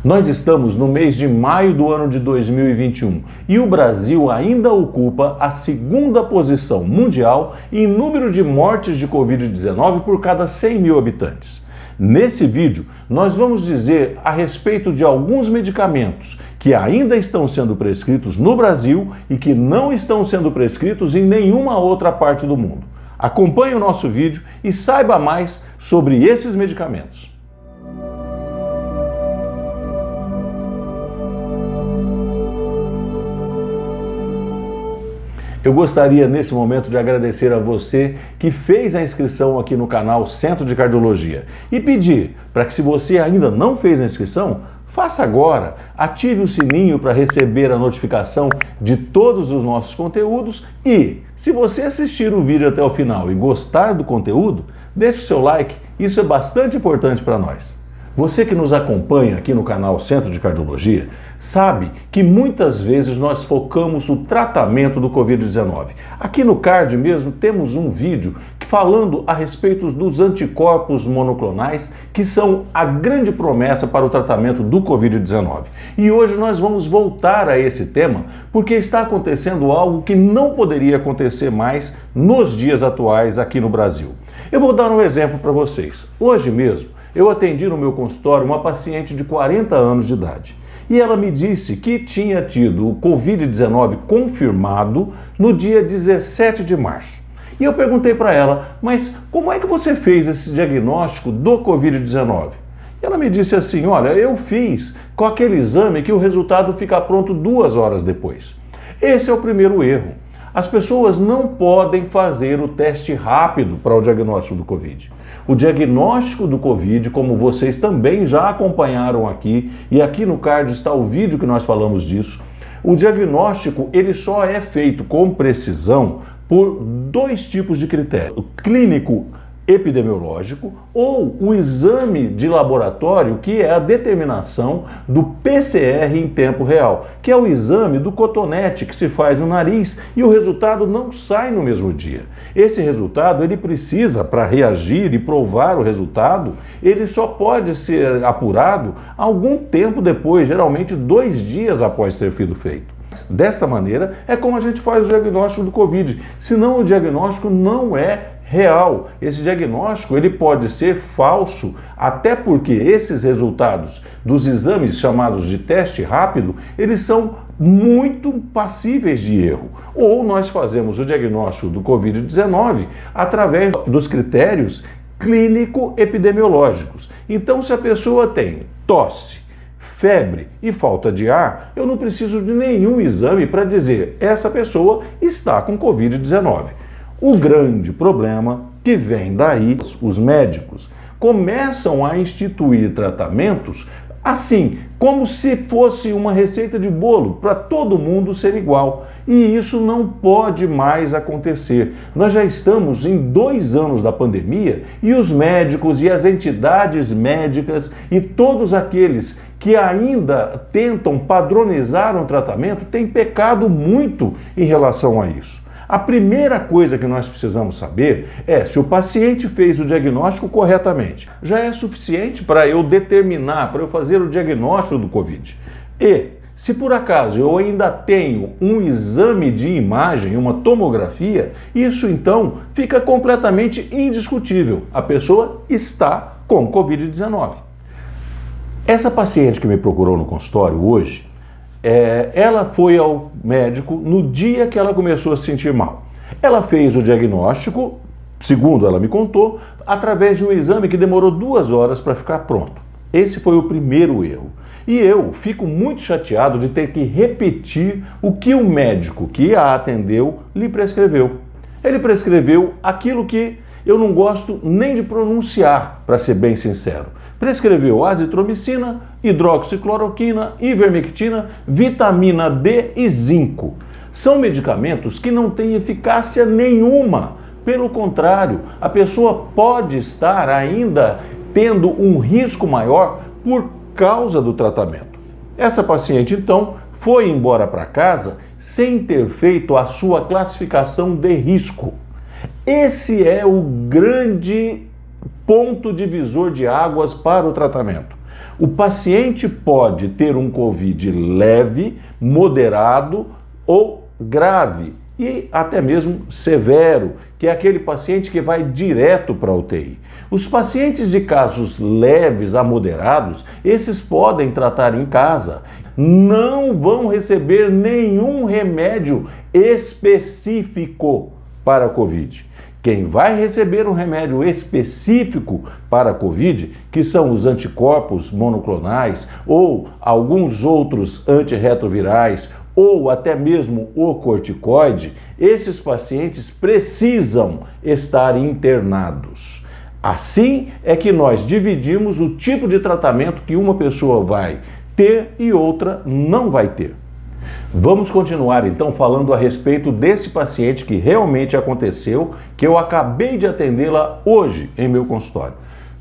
Nós estamos no mês de maio do ano de 2021 e o Brasil ainda ocupa a segunda posição mundial em número de mortes de Covid-19 por cada 100 mil habitantes. Nesse vídeo, nós vamos dizer a respeito de alguns medicamentos que ainda estão sendo prescritos no Brasil e que não estão sendo prescritos em nenhuma outra parte do mundo. Acompanhe o nosso vídeo e saiba mais sobre esses medicamentos. Eu gostaria nesse momento de agradecer a você que fez a inscrição aqui no canal Centro de Cardiologia e pedir para que, se você ainda não fez a inscrição, faça agora, ative o sininho para receber a notificação de todos os nossos conteúdos e, se você assistir o vídeo até o final e gostar do conteúdo, deixe o seu like, isso é bastante importante para nós. Você que nos acompanha aqui no canal Centro de Cardiologia sabe que muitas vezes nós focamos o tratamento do Covid-19. Aqui no card mesmo temos um vídeo falando a respeito dos anticorpos monoclonais, que são a grande promessa para o tratamento do Covid-19. E hoje nós vamos voltar a esse tema porque está acontecendo algo que não poderia acontecer mais nos dias atuais aqui no Brasil. Eu vou dar um exemplo para vocês. Hoje mesmo, eu atendi no meu consultório uma paciente de 40 anos de idade e ela me disse que tinha tido o Covid-19 confirmado no dia 17 de março. E eu perguntei para ela, mas como é que você fez esse diagnóstico do Covid-19? E ela me disse assim, olha, eu fiz com aquele exame que o resultado fica pronto 2 horas depois. Esse é o primeiro erro. As pessoas não podem fazer o teste rápido para o diagnóstico do Covid. O diagnóstico do Covid, como vocês também já acompanharam aqui, e aqui no card está o vídeo que nós falamos disso, o diagnóstico ele só é feito com precisão por 2 tipos de critério: o clínico epidemiológico ou o exame de laboratório, que é a determinação do PCR em tempo real, que é o exame do cotonete que se faz no nariz e o resultado não sai no mesmo dia. Esse resultado, ele precisa, para reagir e provar o resultado, ele só pode ser apurado algum tempo depois, geralmente 2 dias após ter sido feito. Dessa maneira é como a gente faz o diagnóstico do Covid, senão o diagnóstico não é real. Esse diagnóstico ele pode ser falso, até porque esses resultados dos exames chamados de teste rápido, eles são muito passíveis de erro. Ou nós fazemos o diagnóstico do Covid-19 através dos critérios clínico-epidemiológicos. Então, se a pessoa tem tosse, febre e falta de ar, eu não preciso de nenhum exame para dizer essa pessoa está com Covid-19. O grande problema que vem daí, os médicos começam a instituir tratamentos assim, como se fosse uma receita de bolo para todo mundo ser igual. E isso não pode mais acontecer. Nós já estamos em 2 anos da pandemia e os médicos e as entidades médicas e todos aqueles que ainda tentam padronizar um tratamento têm pecado muito em relação a isso. A primeira coisa que nós precisamos saber é se o paciente fez o diagnóstico corretamente. Já é suficiente para eu determinar, para eu fazer o diagnóstico do Covid. E, se por acaso eu ainda tenho um exame de imagem, uma tomografia, isso então fica completamente indiscutível. A pessoa está com Covid-19. Essa paciente que me procurou no consultório hoje, ela foi ao médico no dia que ela começou a se sentir mal. Ela fez o diagnóstico, segundo ela me contou, através de um exame que demorou 2 horas para ficar pronto. Esse foi o primeiro erro. E eu fico muito chateado de ter que repetir o que o médico que a atendeu lhe prescreveu. Ele prescreveu aquilo que eu não gosto nem de pronunciar, para ser bem sincero. Prescreveu azitromicina, hidroxicloroquina, ivermectina, vitamina D e zinco. São medicamentos que não têm eficácia nenhuma. Pelo contrário, a pessoa pode estar ainda tendo um risco maior por causa do tratamento. Essa paciente, então, foi embora para casa sem ter feito a sua classificação de risco. Esse é o grande ponto divisor de águas para o tratamento. O paciente pode ter um COVID leve, moderado ou grave e até mesmo severo, que é aquele paciente que vai direto para a UTI. Os pacientes de casos leves a moderados, esses podem tratar em casa. Não vão receber nenhum remédio específico para a COVID. Quem vai receber um remédio específico para a COVID, que são os anticorpos monoclonais ou alguns outros antirretrovirais ou até mesmo o corticoide, esses pacientes precisam estar internados. Assim é que nós dividimos o tipo de tratamento que uma pessoa vai ter e outra não vai ter. Vamos continuar então falando a respeito desse paciente que realmente aconteceu, que eu acabei de atendê-la hoje em meu consultório.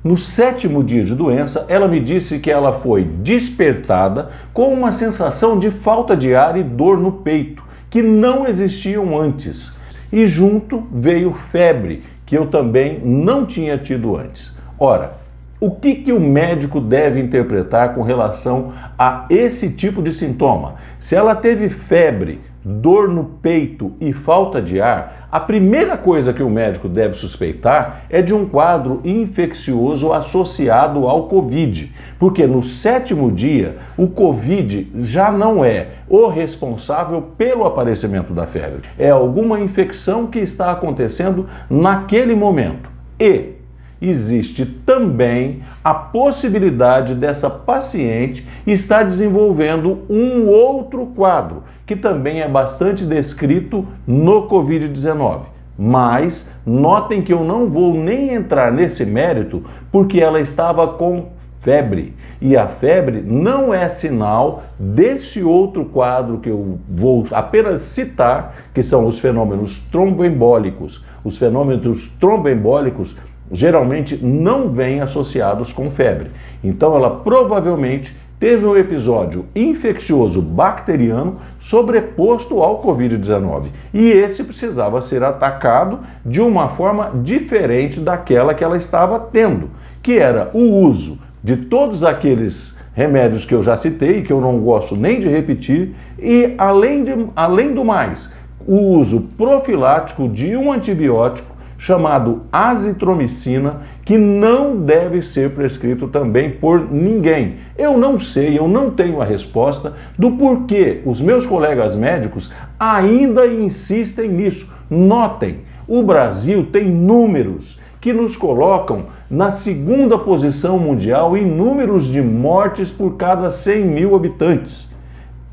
No 7º dia de doença, ela me disse que ela foi despertada com uma sensação de falta de ar e dor no peito, que não existiam antes. E junto veio febre, que eu também não tinha tido antes. Ora, o que o médico deve interpretar com relação a esse tipo de sintoma? Se ela teve febre, dor no peito e falta de ar, a primeira coisa que o médico deve suspeitar é de um quadro infeccioso associado ao COVID, porque no 7º dia o COVID já não é o responsável pelo aparecimento da febre, é alguma infecção que está acontecendo naquele momento. E existe também a possibilidade dessa paciente estar desenvolvendo um outro quadro, que também é bastante descrito no Covid-19. Mas notem que eu não vou nem entrar nesse mérito porque ela estava com febre. E a febre não é sinal desse outro quadro que eu vou apenas citar, que são os fenômenos tromboembólicos. Os fenômenos tromboembólicos geralmente não vêm associados com febre. Então ela provavelmente teve um episódio infeccioso bacteriano sobreposto ao Covid-19. E esse precisava ser atacado de uma forma diferente daquela que ela estava tendo, que era o uso de todos aqueles remédios que eu já citei, que eu não gosto nem de repetir, e além do mais, o uso profilático de um antibiótico chamado azitromicina, que não deve ser prescrito também por ninguém. Eu não sei, eu não tenho a resposta do porquê os meus colegas médicos ainda insistem nisso. Notem, o Brasil tem números que nos colocam na 2ª posição mundial em números de mortes por cada 100 mil habitantes.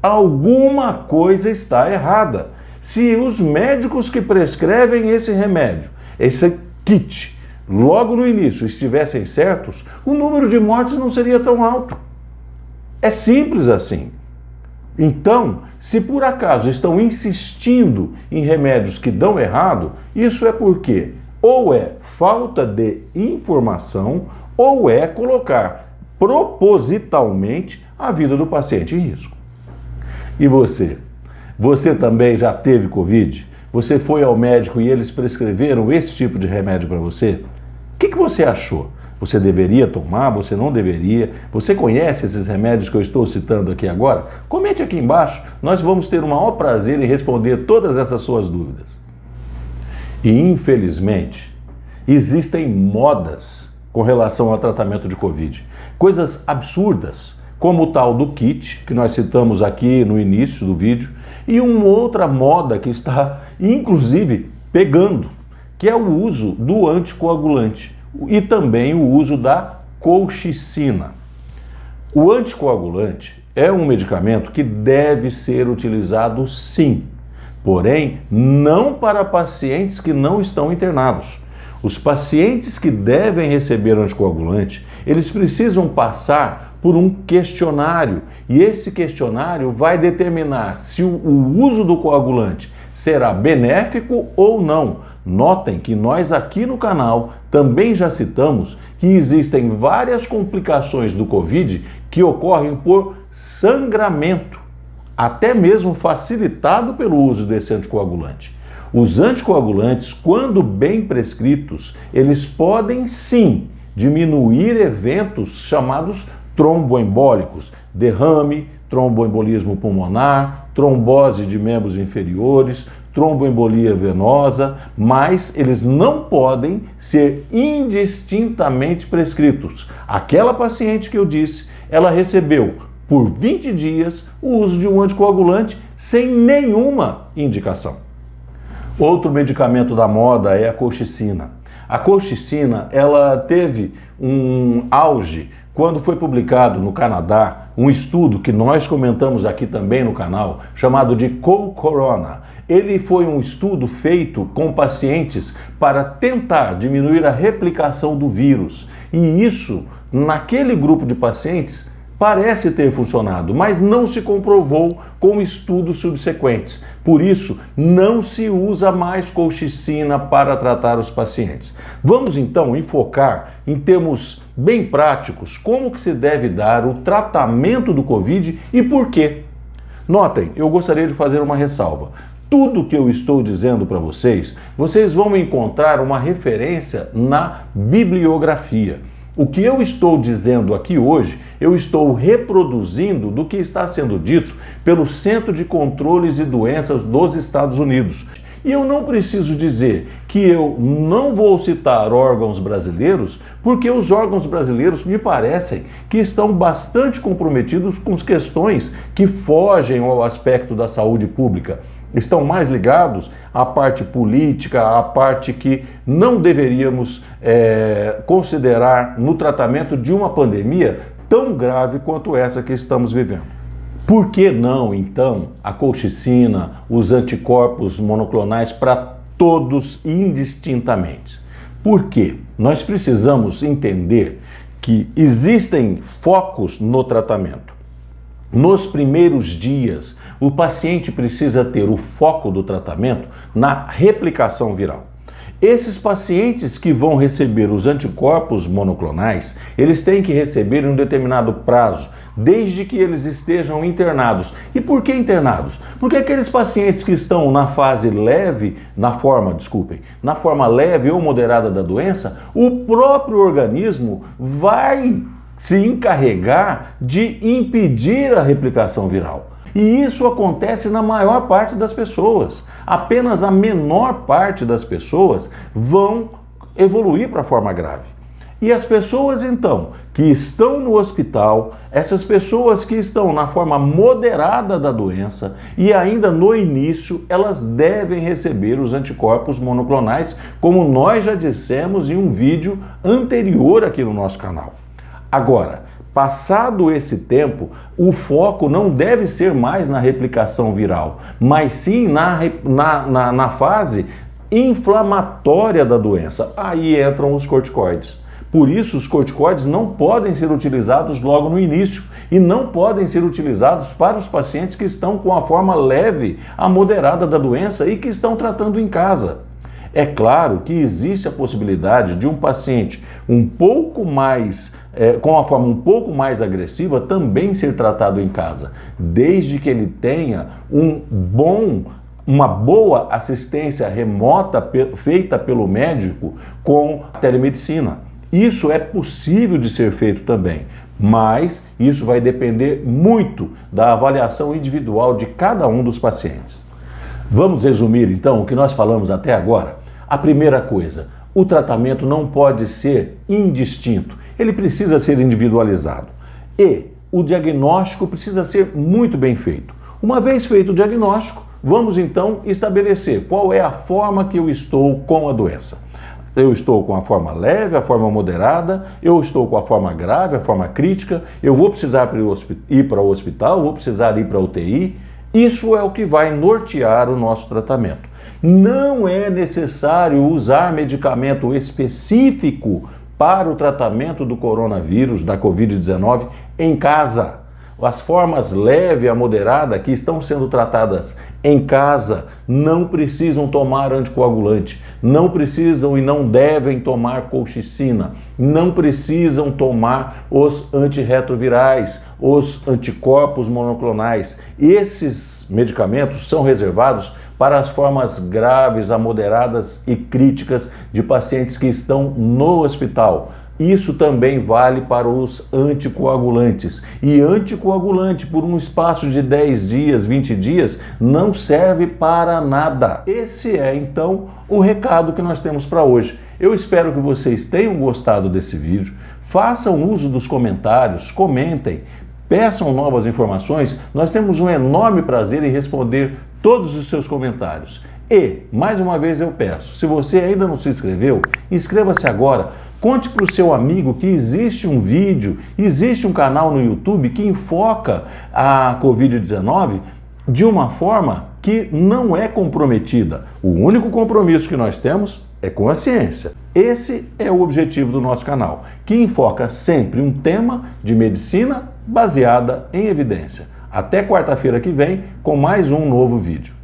Alguma coisa está errada. Se os médicos que prescrevem esse remédio, esse kit, logo no início estivessem certos, o número de mortes não seria tão alto. É simples assim. Então, se por acaso estão insistindo em remédios que dão errado, isso é porque ou é falta de informação ou é colocar propositalmente a vida do paciente em risco. E você? Você também já teve Covid? Você foi ao médico e eles prescreveram esse tipo de remédio para você? O que você achou? Você deveria tomar? Você não deveria? Você conhece esses remédios que eu estou citando aqui agora? Comente aqui embaixo, nós vamos ter o maior prazer em responder todas essas suas dúvidas. E infelizmente, existem modas com relação ao tratamento de Covid. Coisas absurdas, como o tal do kit, que nós citamos aqui no início do vídeo, e uma outra moda que está, inclusive, pegando, que é o uso do anticoagulante e também o uso da colchicina. O anticoagulante é um medicamento que deve ser utilizado sim, porém não para pacientes que não estão internados. Os pacientes que devem receber anticoagulante, eles precisam passar por um questionário, e esse questionário vai determinar se o uso do coagulante será benéfico ou não. Notem que nós aqui no canal também já citamos que existem várias complicações do Covid que ocorrem por sangramento, até mesmo facilitado pelo uso desse anticoagulante. Os anticoagulantes, quando bem prescritos, eles podem sim diminuir eventos chamados tromboembólicos, derrame, tromboembolismo pulmonar, trombose de membros inferiores, tromboembolia venosa, mas eles não podem ser indistintamente prescritos. Aquela paciente que eu disse, ela recebeu por 20 dias o uso de um anticoagulante sem nenhuma indicação. Outro medicamento da moda é a colchicina. A colchicina, ela teve um auge quando foi publicado no Canadá um estudo que nós comentamos aqui também no canal, chamado de Co-Corona. Ele foi um estudo feito com pacientes para tentar diminuir a replicação do vírus. E isso, naquele grupo de pacientes, parece ter funcionado, mas não se comprovou com estudos subsequentes. Por isso, não se usa mais colchicina para tratar os pacientes. Vamos então enfocar em termos bem práticos como que se deve dar o tratamento do Covid e por quê. Notem, eu gostaria de fazer uma ressalva. Tudo que eu estou dizendo para vocês, vocês vão encontrar uma referência na bibliografia. O que eu estou dizendo aqui hoje, eu estou reproduzindo do que está sendo dito pelo Centro de Controles e Doenças dos Estados Unidos. E eu não preciso dizer que eu não vou citar órgãos brasileiros, porque os órgãos brasileiros me parecem que estão bastante comprometidos com as questões que fogem ao aspecto da saúde pública. Estão mais ligados à parte política, à parte que não deveríamos considerar no tratamento de uma pandemia tão grave quanto essa que estamos vivendo. Por que não, então, a colchicina, os anticorpos monoclonais para todos indistintamente? Por quê? Nós precisamos entender que existem focos no tratamento. Nos primeiros dias, o paciente precisa ter o foco do tratamento na replicação viral. Esses pacientes que vão receber os anticorpos monoclonais, eles têm que receber em um determinado prazo, desde que eles estejam internados. E por que internados? Porque aqueles pacientes que estão na forma leve ou moderada da doença, o próprio organismo vai se encarregar de impedir a replicação viral. E isso acontece na maior parte das pessoas. Apenas a menor parte das pessoas vão evoluir para a forma grave. E as pessoas, então, que estão no hospital, essas pessoas que estão na forma moderada da doença e ainda no início, elas devem receber os anticorpos monoclonais, como nós já dissemos em um vídeo anterior aqui no nosso canal. Agora, passado esse tempo, o foco não deve ser mais na replicação viral, mas sim na fase inflamatória da doença. Aí entram os corticoides. Por isso, os corticoides não podem ser utilizados logo no início e não podem ser utilizados para os pacientes que estão com a forma leve a moderada da doença e que estão tratando em casa. É claro que existe a possibilidade de um paciente com a forma um pouco mais agressiva também ser tratado em casa, desde que ele tenha uma boa assistência remota feita pelo médico com telemedicina. Isso é possível de ser feito também, mas isso vai depender muito da avaliação individual de cada um dos pacientes. Vamos resumir então o que nós falamos até agora? A primeira coisa, o tratamento não pode ser indistinto, ele precisa ser individualizado. E o diagnóstico precisa ser muito bem feito. Uma vez feito o diagnóstico, vamos então estabelecer qual é a forma que eu estou com a doença. Eu estou com a forma leve, a forma moderada, eu estou com a forma grave, a forma crítica, eu vou precisar ir para o hospital, vou precisar ir para a UTI. Isso é o que vai nortear o nosso tratamento. Não é necessário usar medicamento específico para o tratamento do coronavírus, da Covid-19, em casa. As formas leve a moderada que estão sendo tratadas em casa não precisam tomar anticoagulante, não precisam e não devem tomar colchicina, não precisam tomar os antirretrovirais, os anticorpos monoclonais. Esses medicamentos são reservados para as formas graves a moderadas e críticas de pacientes que estão no hospital. Isso também vale para os anticoagulantes. E anticoagulante por um espaço de 10 dias, 20 dias, não serve para nada. Esse é, então, o recado que nós temos para hoje. Eu espero que vocês tenham gostado desse vídeo. Façam uso dos comentários, comentem, peçam novas informações. Nós temos um enorme prazer em responder todos os seus comentários. E, mais uma vez eu peço, se você ainda não se inscreveu, inscreva-se agora. Conte para o seu amigo que existe um vídeo, existe um canal no YouTube que enfoca a Covid-19 de uma forma que não é comprometida. O único compromisso que nós temos é com a ciência. Esse é o objetivo do nosso canal, que enfoca sempre um tema de medicina baseada em evidência. Até quarta-feira que vem com mais um novo vídeo.